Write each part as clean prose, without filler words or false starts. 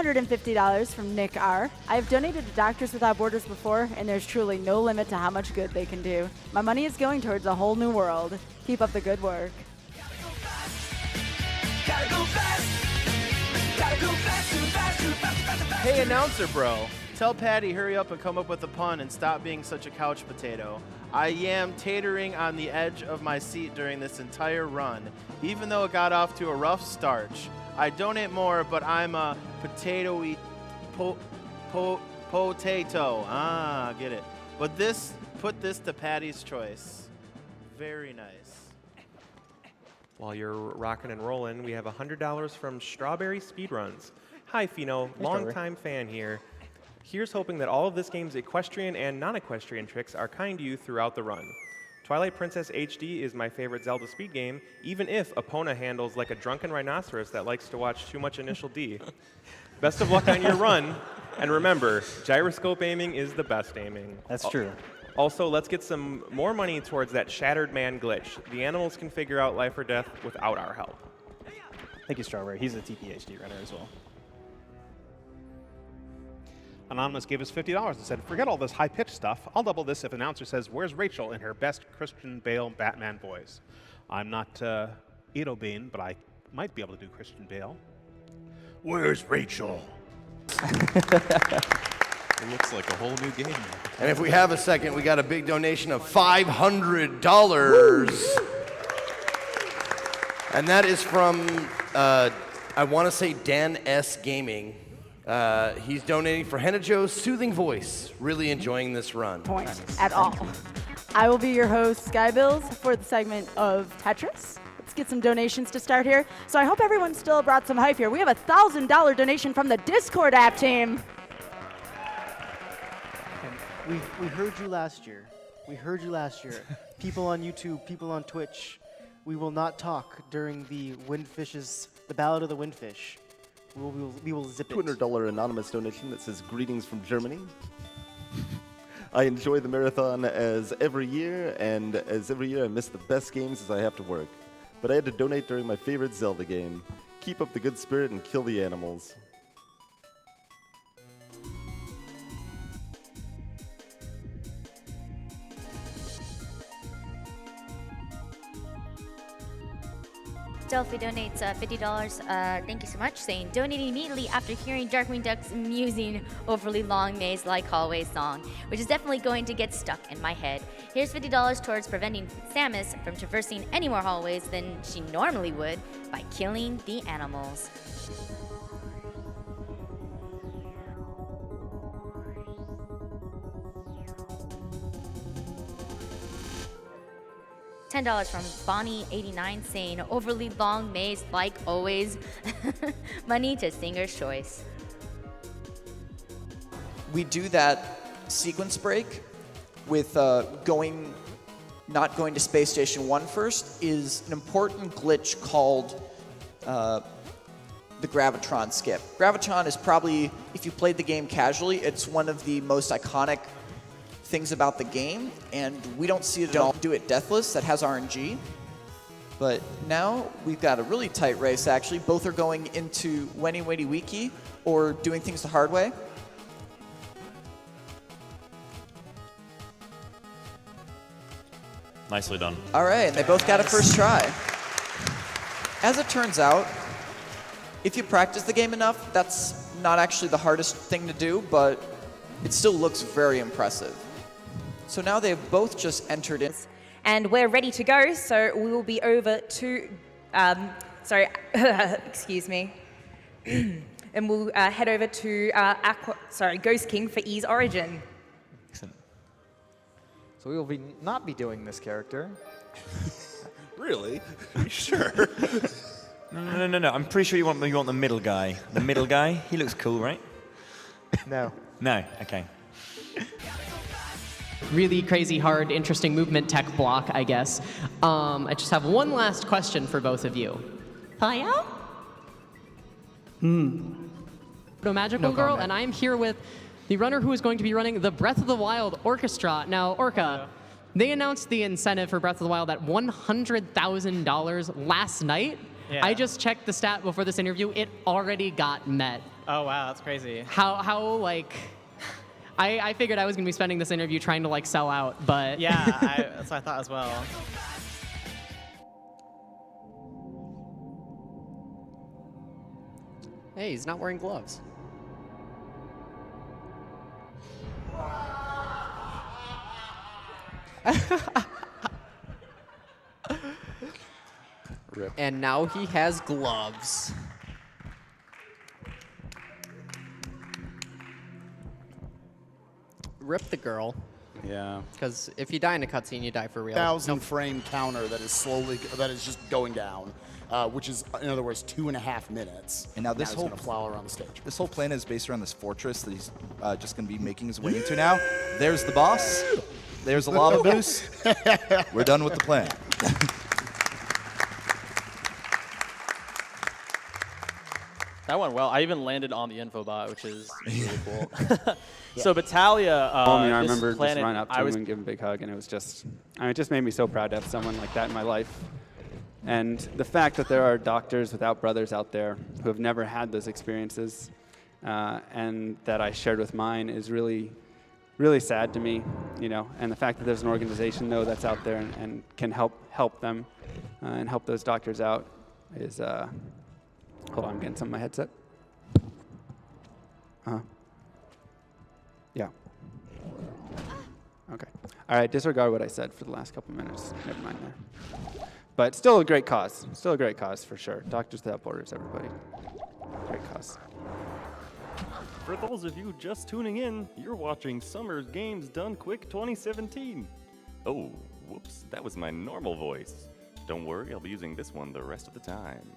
$150 from Nick R. I've donated to Doctors Without Borders before, and there's truly no limit to how much good they can do. My money is going towards a whole new world. Keep up the good work. Hey, announcer bro. Tell Patty hurry up and come up with a pun and stop being such a couch potato. I am tatering on the edge of my seat during this entire run, even though it got off to a rough start. I donate more, but I'm a potato-y potato. Ah, get it. But put this to Patty's choice. Very nice. While you're rocking and rolling, we have $100 from Strawberry Speedruns. Hi, Fino, longtime fan here. Here's hoping that all of this game's equestrian and non-equestrian tricks are kind to you throughout the run. Twilight Princess HD is my favorite Zelda speed game, even if Epona handles like a drunken rhinoceros that likes to watch too much Initial D. Best of luck on your run, and remember, gyroscope aiming is the best aiming. That's true. Also, let's get some more money towards that Shattered Man glitch. The animals can figure out life or death without our help. Thank you, Strawberry. He's a TPHD runner as well. Anonymous gave us $50 and said, forget all this high-pitched stuff. I'll double this if announcer says, where's Rachel in her best Christian Bale Batman voice? I'm not Edo Bean, but I might be able to do Christian Bale. Where's Rachel? It looks like a whole new game. And if we have a second, we got a big donation of $500. And that is from, I want to say Dan S. Gaming. He's donating for Henna Joe's soothing voice. Really enjoying this run. Point at all. I will be your host, Skybills, for the segment of Tetris. Let's get some donations to start here. So I hope everyone still brought some hype here. We have a $1,000 donation from the Discord app team. We heard you last year. We heard you last year. People on YouTube, people on Twitch. We will not talk during the Ballad of the Windfish. We will zip it. $200 anonymous donation that says greetings from Germany. I enjoy the marathon as every year, and as every year I miss the best games as I have to work. But I had to donate during my favorite Zelda game. Keep up the good spirit and kill the animals. Delphi donates $50. Thank you so much, saying, donating immediately after hearing Darkwing Duck's amusing, overly long maze-like hallway song, which is definitely going to get stuck in my head. Here's $50 towards preventing Samus from traversing any more hallways than she normally would by killing the animals. $10 from Bonnie89 saying, overly long maze like always. Money to Singer's Choice. We do that sequence break with not going to Space Station 1 first is an important glitch called the Gravitron skip. Gravitron is probably, if you played the game casually, it's one of the most iconic things about the game, and we don't see it at all. Do it deathless, that has RNG. But now we've got a really tight race, actually. Both are going into Weni Weni Wiki or doing things the hard way. Nicely done. All right, and they both got a first try. As it turns out, if you practice the game enough, that's not actually the hardest thing to do, but it still looks very impressive. So now they've both just entered in. And we're ready to go, so we will be over to, excuse me. And we'll head over to Ghost King for Ease Origin. Excellent. So we will not be doing this character. Really? Are you sure? No. I'm pretty sure you want the middle guy. The middle guy? He looks cool, right? No. No? Okay. Really crazy, hard, interesting movement tech block, I guess. I just have one last question for both of you. Hiya? Magical Girl, and I'm here with the runner who is going to be running the Breath of the Wild Orchestra. Now, Orca, they announced the incentive for Breath of the Wild at $100,000 last night. Yeah. I just checked the stat before this interview. It already got met. Oh wow, that's crazy. How like, I figured I was gonna be spending this interview trying to like sell out, but Yeah, that's what I thought as well. Hey, he's not wearing gloves. Rip. And now he has gloves. Rip the girl. Yeah. Because if you die in a cutscene, you die for real. 1,000-frame counter that is just going down, which is, in other words, 2.5 minutes. And now this he's whole gonna plow around the stage. This whole plan is based around this fortress that he's just going to be making his way into now. There's the boss. There's a lava boost. We're done with the plan. That went well. I even landed on the infobot, which is really cool. So Battalia, I this remember planet, just running up to I him was and giving him a big hug, and it was just, it just made me so proud to have someone like that in my life. And the fact that there are doctors without brothers out there who have never had those experiences, and that I shared with mine is really, really sad to me, And the fact that there's an organization though that's out there and can help them and help those doctors out is. Hold on, I'm getting some in my headset. Yeah. Okay. All right, disregard what I said for the last couple minutes. Never mind there. But still a great cause. Still a great cause for sure. Doctors Without Borders, everybody. Great cause. For those of you just tuning in, you're watching Summer Games Done Quick 2017. Oh, whoops, that was my normal voice. Don't worry, I'll be using this one the rest of the time.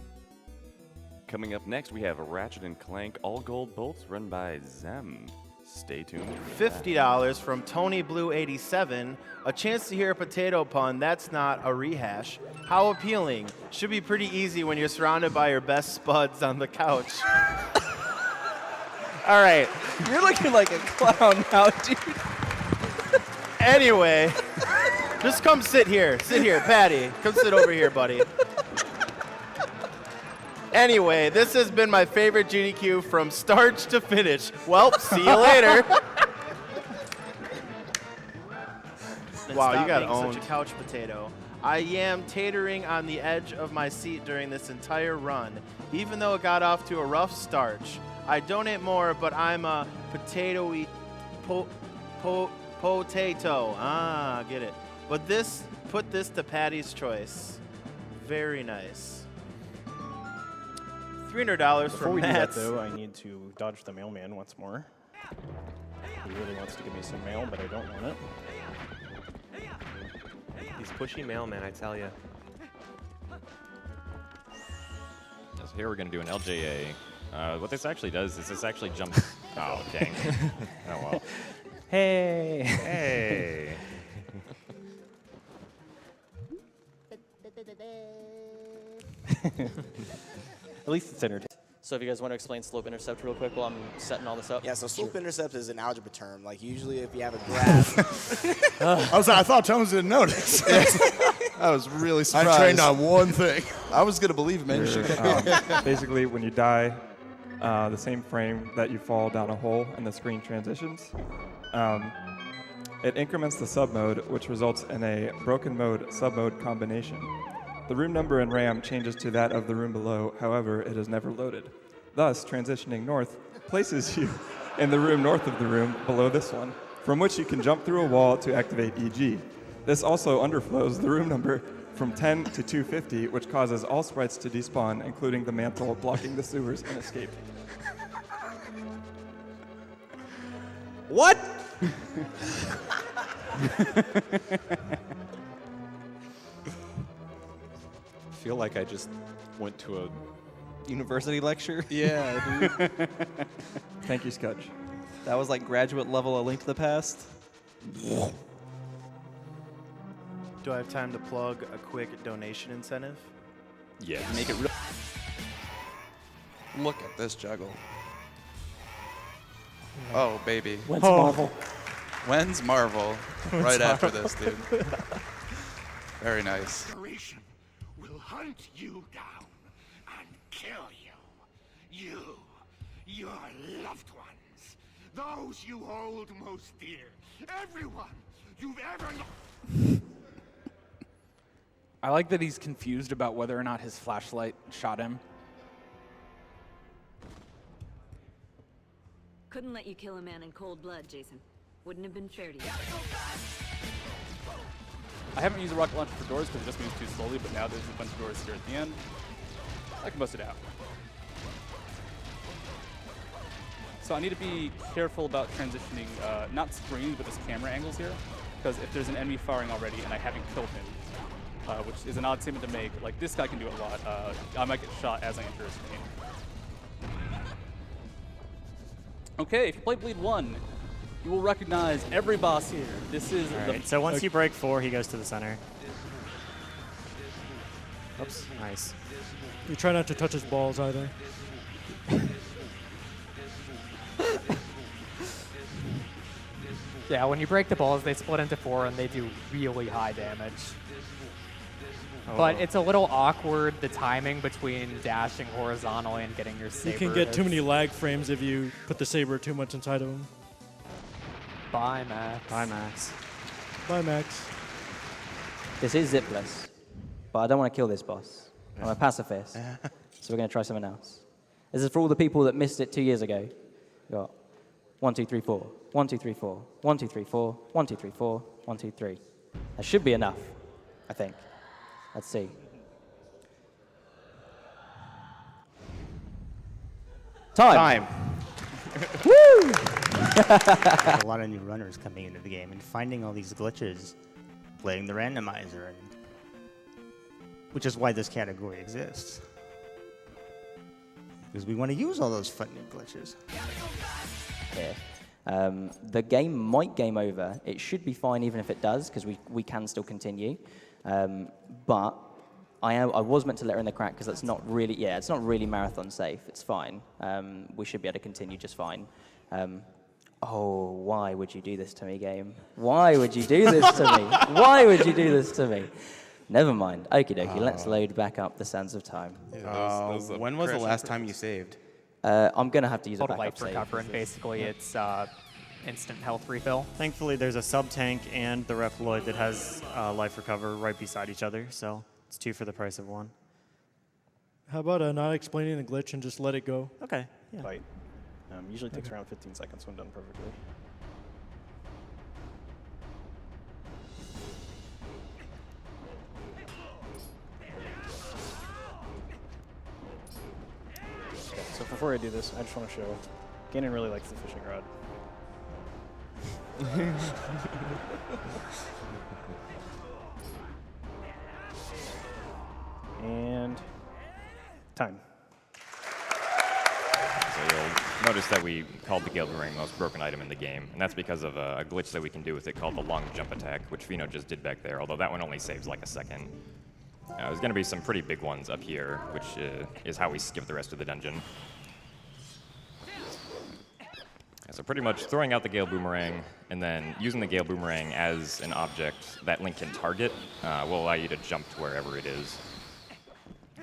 Coming up next, we have Ratchet & Clank All Gold Bolts run by Zem. Stay tuned. $50 from Tony Blue 87. A chance to hear a potato pun. That's not a rehash. How appealing. Should be pretty easy when you're surrounded by your best spuds on the couch. All right. You're looking like a clown now, dude. Anyway, just come sit here. Sit here, Patty. Come sit over here, buddy. Anyway, this has been my favorite GDQ from start to finish. Well, see you later. Wow, you got owned. Such a couch potato. I am tatering on the edge of my seat during this entire run, even though it got off to a rough start. I donate more, but I'm a potato-y potato. Ah, get it. But put this to Patty's choice. Very nice. $300 Before from we do Matt. that, though, I need to dodge the mailman once more. He really wants to give me some mail, but I don't want it. These pushy mailmen, I tell you. So here we're going to do an LJA. What this actually does is this actually jumps... Oh, dang. Oh, well. Hey. Hey. At least it's entertaining. So if you guys want to explain slope intercept real quick while I'm setting all this up. Yeah, so slope intercept is an algebra term. Like usually if you have a graph. I thought Tones didn't notice. I was really surprised. I trained on one thing. I was going to believe him, man. You should kept Basically, when you die, the same frame that you fall down a hole and the screen transitions, it increments the submode, which results in a broken mode submode combination. The room number in RAM changes to that of the room below, however, it is never loaded. Thus, transitioning north places you in the room north of the room below this one, from which you can jump through a wall to activate EG. This also underflows the room number from 10 to 250, which causes all sprites to despawn, including the mantle blocking the sewers and escape. What? I feel like I just went to a university lecture? Yeah, dude. Thank you, Scudge. That was like graduate level A Link to the Past. Do I have time to plug a quick donation incentive? Yes. Make it real. Look at this juggle. Oh, baby. When's Marvel? When's Marvel? When's Right after Marvel? this, dude. Very nice. Will hunt you down and kill you. Your loved ones. Those you hold most dear. Everyone you've ever known. I like that he's confused about whether or not his flashlight shot him. Couldn't let you kill a man in cold blood, Jason. Wouldn't have been fair to you. I haven't used a rocket launcher for doors because it just moves too slowly, but now there's a bunch of doors here at the end. I can bust it out. So I need to be careful about transitioning, not screens, but just camera angles here. Because if there's an enemy firing already and I haven't killed him, which is an odd statement to make, like this guy can do it a lot, I might get shot as I enter a screen. Okay, if you play Bleed 1, you will recognize every boss here. This is So once you break 4, he goes to the center. Oops, nice. You try not to touch his balls either. Yeah, when you break the balls, they split into 4 and they do really high damage. But it's a little awkward, the timing between dashing horizontally and getting your saber. You can get too many lag frames if you put the saber too much inside of him. Bye, Max. Bye, Max. Bye, Max. This is zipless, but I don't want to kill this boss. I'm a pacifist, so we're going to try something else. This is for all the people that missed it 2 years ago. We got 1, 2, 3, 4. 1, 2, 3, 4. 1, 2, 3, 4. 1, 2, 3, 4. 1, 2, 3. That should be enough, I think. Let's see. Time. Woo! A lot of new runners coming into the game and finding all these glitches, playing the randomizer, and which is why this category exists. Because we want to use all those fun new glitches. Here. The game might game over. It should be fine even if it does, because we can still continue. But I was meant to let her in the crack because that's not really, it's not really marathon safe. It's fine. We should be able to continue just fine. Oh, why would you do this to me, game? Why would you do this to me? Why would you do this to me? Never mind. Okie dokie, let's load back up the Sands of Time. When was the last time you saved? I'm going to have to use a Total backup life save. recover, and basically it's instant health refill. Thankfully, there's a sub-tank and the Reploid that has life recover right beside each other, so it's 2 for the price of 1. How about not explaining the glitch and just let it go? Okay, yeah. Fight. Usually takes around 15 seconds when done perfectly. Okay, so before I do this, I just want to show Gannon really likes the fishing rod. And time. So you'll notice that we called the Gale Boomerang the most broken item in the game, and that's because of a glitch that we can do with it called the long jump attack, which Fino just did back there, although that one only saves like a second. There's going to be some pretty big ones up here, which is how we skip the rest of the dungeon. So pretty much throwing out the Gale Boomerang and then using the Gale Boomerang as an object that Link can target will allow you to jump to wherever it is.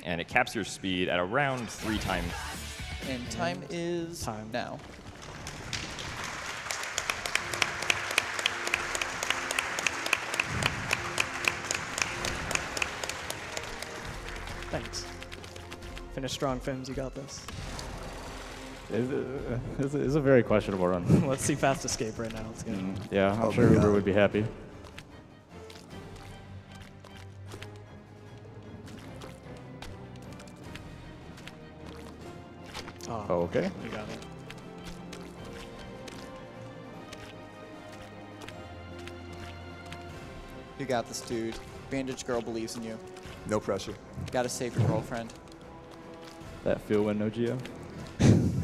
And it caps your speed at around 3 times. And time is now. Thanks. Finish strong, Fims. You got this. It's a very questionable run. Let's see Fast Escape right now. Let's go. Yeah, I'm sure Uber would be happy. Oh, okay. You got it. You got this, dude. Bandage Girl believes in you. No pressure. Gotta save your girlfriend. That feel win, no Geo. And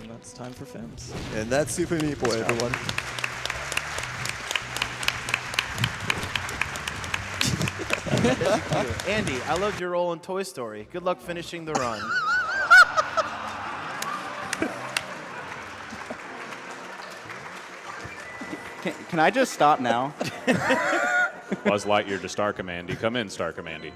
that's time for Fims. And that's Super Meat Boy, everyone. Andy, I loved your role in Toy Story. Good luck finishing the run. Can I just stop now? Buzz Lightyear to Star Commandy. Come in, Star Commandy.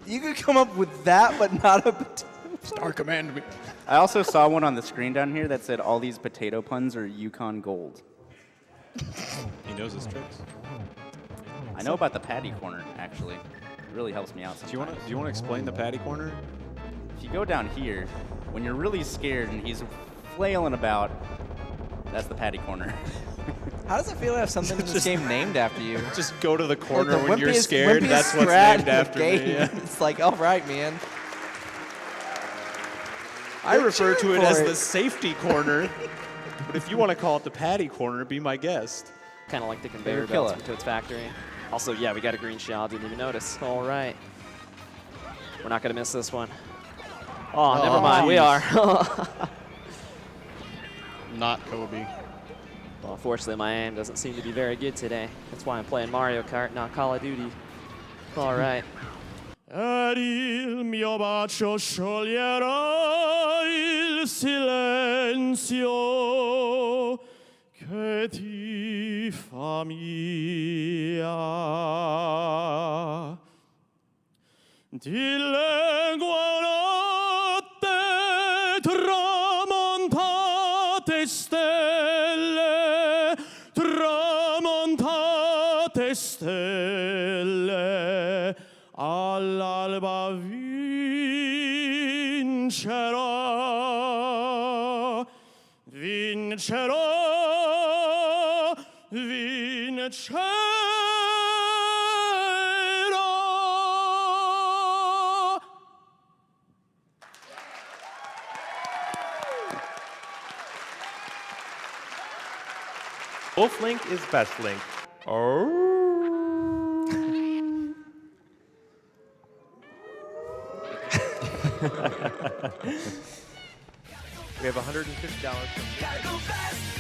You could come up with that, but not a potato. Star command me. I also saw one on the screen down here that said all these potato puns are Yukon gold. He knows his tricks. I know about the patty corner, actually. It really helps me out sometimes. Do you want to explain the patty corner? If you go down here, when you're really scared and he's flailing about, that's the patty corner. How does it feel to have something in this game named after you? Just go to the corner Like when you're scared. wimpiest That's what's strat named in the after me. game. Yeah. It's like, all right, man. I refer to it for as it. the safety corner. But if you want to call it the patty corner, be my guest. Kind of like the conveyor belts to its factory. Also, yeah, we got a green shell. Didn't even notice. All right. We're not going to miss this one. Oh, never mind. We are. Not Kobe. Well, unfortunately, my aim doesn't seem to be very good today. That's why I'm playing Mario Kart, not Call of Duty. All right. Ed il mio bacio scioglierà il silenzio che ti fa mia. Di lengua notte tramontate stelle, tramontate stelle, all'alba vincerò, vincerò, vincerò. Wolf Link is best Link. Oh. We have $150 from